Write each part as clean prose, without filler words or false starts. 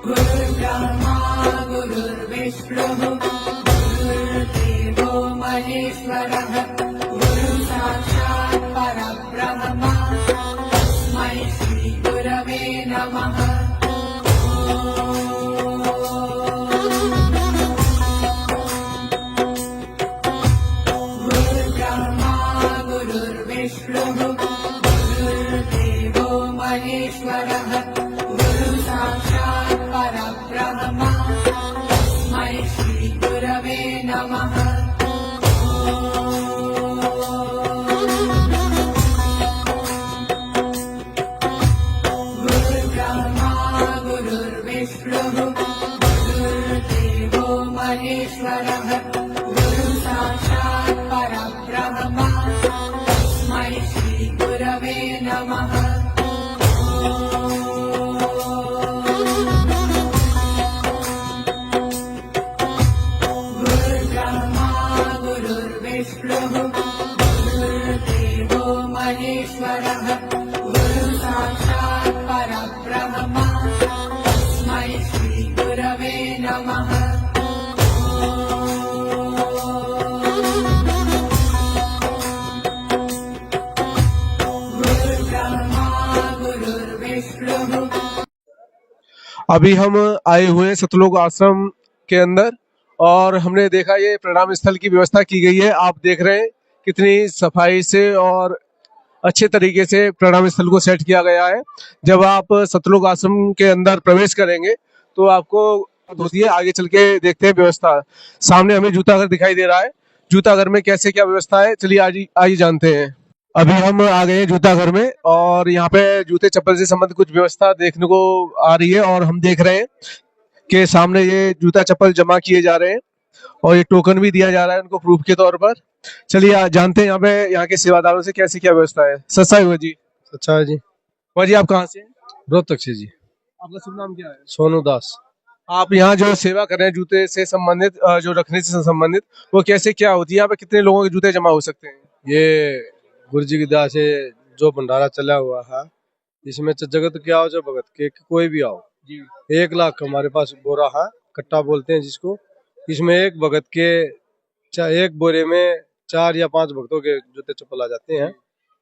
गुरुर्ब्रह्मा गुरुर्विष्णुः गुरुर्देवो महेश्वरः गुरुः साक्षात् परब्रह्म तस्मै श्री गुरवे नमः। गुरुर्ब्रह्मा गुरुर्विष्णुः गुरुर्देवो महेश्वरः गुरुः साक्षात् परब्रह्म तस्मै श्री गुरवे नमः। गुरुर्ब्रह्मा गुरुर्विष्णुः गुरुर्देवो महेश्वरः गुरुः साक्षात् परब्रह्म तस्मै श्री गुरवे नमः। गुरुर्ब्रह्मा गुरुर्विष्णुः गुरुर्देवो महेश्वरः गुरुः साक्षात् परब्रह्म तस्मै श्री गुरवे नमः। गुरुर्ब्रह्मा गुरुर्विष्णुः। अभी हम आए हुए हैं सतलोक आश्रम के अंदर और हमने देखा ये प्रणाम स्थल की व्यवस्था की गई है। आप देख रहे हैं कितनी सफाई से और अच्छे तरीके से प्रणाम स्थल को सेट किया गया है। जब आप सतलोक आश्रम के अंदर प्रवेश करेंगे तो आपको होती है, आगे चल के देखते हैं व्यवस्था। सामने हमें जूता घर दिखाई दे रहा है। जूता घर में कैसे क्या व्यवस्था है, चलिए आइए जानते हैं। अभी हम आ गए हैं जूता घर में और यहाँ पे जूते चप्पल से संबंधित कुछ व्यवस्था देखने को आ रही है और हम देख रहे हैं कि सामने ये जूता चप्पल जमा किए जा रहे हैं और ये टोकन भी दिया जा रहा है उनको प्रूफ के तौर पर। चलिए जानते हैं यहाँ के सेवादारों से कैसी क्या व्यवस्था है। सच्चा हुआ जी। अच्छा है जी। हुआ जी, आप कहाँ से हैं? रोहतक से जी। आपका शुभ नाम क्या है? सोनू दास। आप यहाँ जो सेवा कर रहे हैं जूते से संबंधित, जो रखने से संबंधित, वो कैसे क्या होती है? यहाँ पे कितने लोगों के जूते जमा हो सकते हैं? ये गुरु जी की दया से जो भंडारा चला हुआ है, इसमें जगत क्या हो, जो भगत के कोई भी आओ जी। 1 लाख हमारे पास बोरा है, कट्टा बोलते हैं जिसको। इसमें एक भगत के एक बोरे में 4 या 5 भक्तों के जूते चप्पल आ जाते हैं।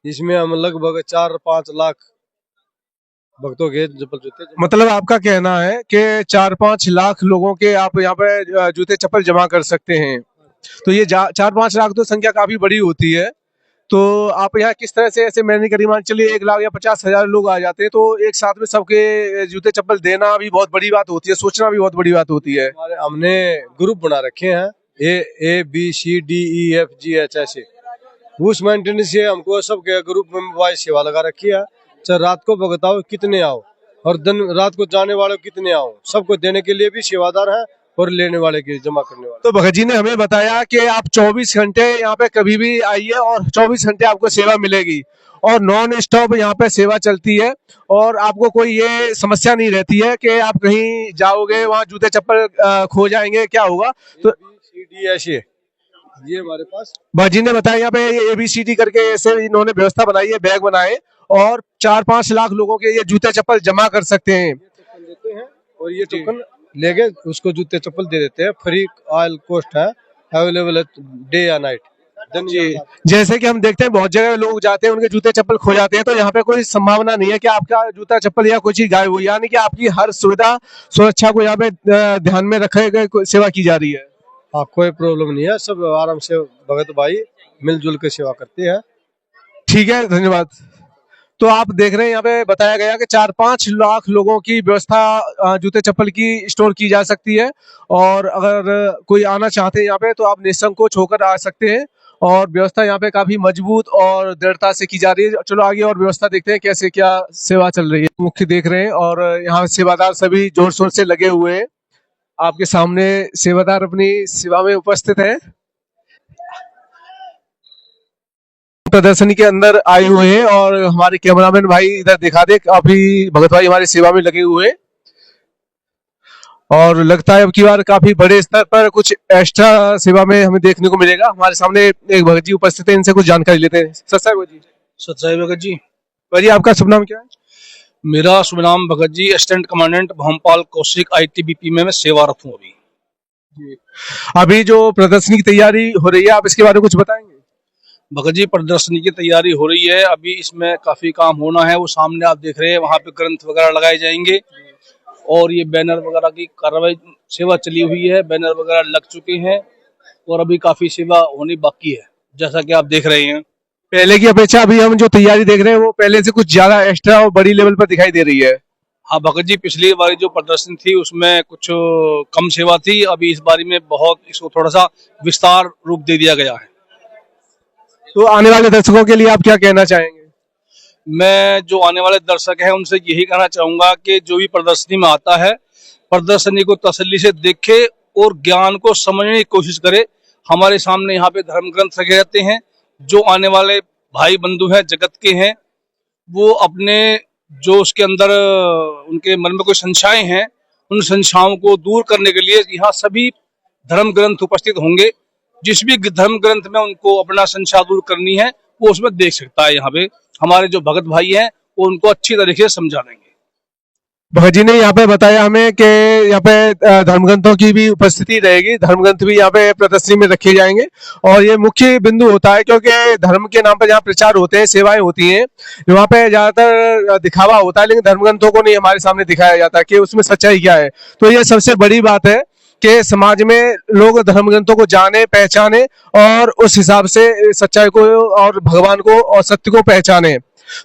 इसमें हम लगभग 4-5 लाख भक्तों के चप्पल जूते। मतलब आपका कहना है कि 4-5 लाख लोगों के आप यहाँ पे जूते चप्पल जमा कर सकते हैं। तो ये 4-5 लाख तो संख्या काफी बड़ी होती है। तो आप यहाँ किस तरह से ऐसे मैनेज करिए, मान चलिए 1 लाख या 50,000 लोग आ जाते हैं तो एक साथ में सबके जूते चप्पल देना भी बहुत बड़ी बात होती है, सोचना भी बहुत बड़ी बात होती है। हमने ग्रुप बना रखे हैं ABCDEFG ऐसे। उस मेंटेनेंस से हमको सबके ग्रुप में मोबाइल सेवा लगा रखी है। चाहे रात को बताओ कितने आओ और दिन रात को जाने वाले कितने आओ, सबको देने के लिए भी सेवादार है और लेने वाले के जमा करने वाले। तो भगत जी ने हमें बताया कि आप 24 घंटे यहाँ पे कभी भी आइए और 24 घंटे आपको सेवा मिलेगी और नॉन स्टॉप यहाँ पे सेवा चलती है और आपको कोई ये समस्या नहीं रहती है कि आप कहीं जाओगे वहाँ जूते चप्पल खो जाएंगे, क्या होगा। तो ABCD ऐसे ये हमारे पास भगत जी ने बताया यहाँ पे ABCD करके ऐसे इन्होंने व्यवस्था बनाई है, बैग बनाए और 4-5 लाख लोगों के ये जूते चप्पल जमा कर सकते हैं। टोकन देते हैं और ये टोकन लेके उसको जूते चप्पल दे देते हैं। फ्री ऑयल कोस्ट है, अवेलेबल है डे या नाइट। जी, जैसे कि हम देखते हैं बहुत जगह लोग जाते हैं उनके जूते चप्पल खो जाते हैं, तो यहाँ पे कोई संभावना नहीं है कि आपका जूता चप्पल या कोई चीज गायब हुई, यानी कि आपकी हर सुविधा सुरक्षा को यहाँ पे ध्यान में रखे गए सेवा की जा रही है। हाँ, कोई प्रॉब्लम नहीं है, सब आराम से भगत भाई मिलजुल के सेवा करते हैं। ठीक है, धन्यवाद। तो आप देख रहे हैं यहाँ पे बताया गया कि 4-5 लाख लोगों की व्यवस्था जूते चप्पल की स्टोर की जा सकती है और अगर कोई आना चाहते हैं यहाँ पे तो आप निसंकोच होकर आ सकते हैं और व्यवस्था यहाँ पे काफी मजबूत और दृढ़ता से की जा रही है। चलो आगे और व्यवस्था देखते हैं कैसे क्या सेवा चल रही है। मुख्य देख रहे हैं और यहाँ सेवादार सभी जोर शोर से लगे हुए हैं। आपके सामने सेवादार अपनी सेवा में उपस्थित है, प्रदर्शनी के अंदर आए हुए हैं और हमारे कैमरामैन भाई इधर दिखा दे, अभी भगत भाई हमारी सेवा में लगे हुए हैं और लगता है अब की बार काफी बड़े स्तर पर कुछ एक्स्ट्रा सेवा में हमें देखने को मिलेगा। हमारे सामने एक भगत जी उपस्थित है, इनसे कुछ जानकारी लेते हैं। सच्चाई भगत जी। सच्चाई भगत जी। भाई आपका शुभ नाम क्या है? मेरा शुभ नाम Bhagat ji, assistant commandant Bhopal Kaushik ITBP में मैं सेवारत हूँ अभी। अभी जो प्रदर्शनी की तैयारी हो रही है, आप इसके बारे में कुछ बताएंगे? भगत जी, प्रदर्शनी की तैयारी हो रही है, अभी इसमें काफी काम होना है। वो सामने आप देख रहे हैं, वहाँ पे ग्रंथ वगैरह लगाए जाएंगे और ये बैनर वगैरह की कार्रवाई सेवा चली हुई है, बैनर वगैरह लग चुके हैं और अभी काफी सेवा होनी बाकी है, जैसा कि आप देख रहे हैं। पहले की अपेक्षा अभी हम जो तैयारी देख रहे हैं वो पहले से कुछ ज्यादा एक्स्ट्रा और बड़ी लेवल पर दिखाई दे रही है। हाँ भगत जी, पिछली बारी जो प्रदर्शनी थी उसमें कुछ कम सेवा थी, अभी इस बारी में बहुत इसको थोड़ा सा विस्तार रूप दे दिया गया है। तो आने वाले दर्शकों के लिए आप क्या कहना चाहेंगे? मैं जो आने वाले दर्शक हैं उनसे यही कहना चाहूंगा कि जो भी प्रदर्शनी में आता है, प्रदर्शनी को तसल्ली से देखे और ज्ञान को समझने की कोशिश करे। हमारे सामने यहाँ पे धर्म ग्रंथ रखे रहते हैं, जो आने वाले भाई बंधु हैं जगत के हैं, वो अपने जो उसके अंदर उनके मन में कोई संशय हैं, उन संशयों को दूर करने के लिए यहाँ सभी धर्म ग्रंथ उपस्थित होंगे। जिस भी धर्म ग्रंथ में उनको अपना संशय दूर करनी है वो उसमें देख सकता है। यहाँ पे हमारे जो भगत भाई हैं वो उनको अच्छी तरीके से समझा देंगे। भगत जी ने यहाँ पे बताया हमें कि यहाँ पे धर्म ग्रंथों की भी उपस्थिति रहेगी, धर्म ग्रंथ भी यहाँ पे प्रदर्शनी में रखे जाएंगे और ये मुख्य बिंदु होता है क्योंकि धर्म के नाम पर जहाँ प्रचार होते हैं, सेवाएं होती हैं, वहाँ पे ज्यादातर दिखावा होता है, लेकिन धर्म ग्रंथों को नहीं हमारे सामने दिखाया जाता कि उसमें सच्चाई क्या है। तो ये सबसे बड़ी बात है कि समाज में लोग धर्म ग्रंथों को जाने, पहचाने और उस हिसाब से सच्चाई को और भगवान को और सत्य को पहचाने।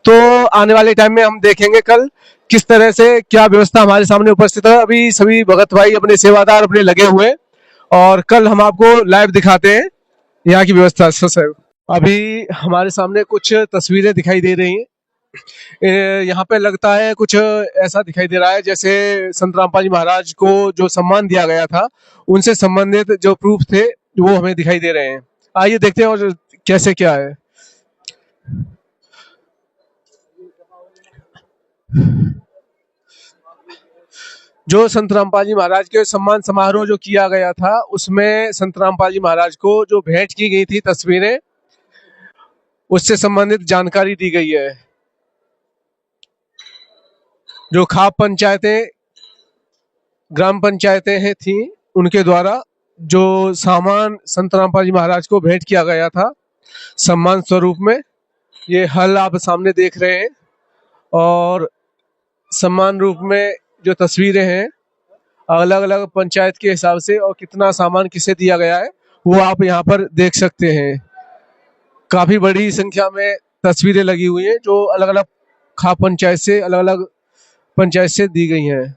तो आने वाले टाइम में हम देखेंगे कल किस तरह से क्या व्यवस्था हमारे सामने उपस्थित है। अभी सभी भगत भाई अपने सेवादार अपने लगे हुए और कल हम आपको लाइव दिखाते हैं यहाँ की व्यवस्था। सर अभी हमारे सामने कुछ तस्वीरें दिखाई दे रही हैं, यहाँ पे लगता है कुछ ऐसा दिखाई दे रहा है जैसे संत रामपाल जी महाराज को जो सम्मान दिया गया था उनसे संबंधित जो प्रूफ थे वो हमें दिखाई दे रहे हैं। आइए देखते हैं और कैसे क्या है। जो संत रामपाल जी महाराज के सम्मान समारोह जो किया गया था उसमें संत रामपाल जी महाराज को जो भेंट की गई थी तस्वीरें, उससे संबंधित जानकारी दी गई है। जो खाप पंचायतें, ग्राम पंचायतें हैं थी, उनके द्वारा जो सामान संत रामपाल जी महाराज को भेंट किया गया था सम्मान स्वरूप में, ये हल आप सामने देख रहे हैं और सम्मान रूप में जो तस्वीरें हैं अलग अलग पंचायत के हिसाब से और कितना सामान किसे दिया गया है वो आप यहाँ पर देख सकते हैं। काफी बड़ी संख्या में तस्वीरें लगी हुई हैं जो अलग अलग खाप पंचायत से, अलग अलग पंचायत से दी गई हैं।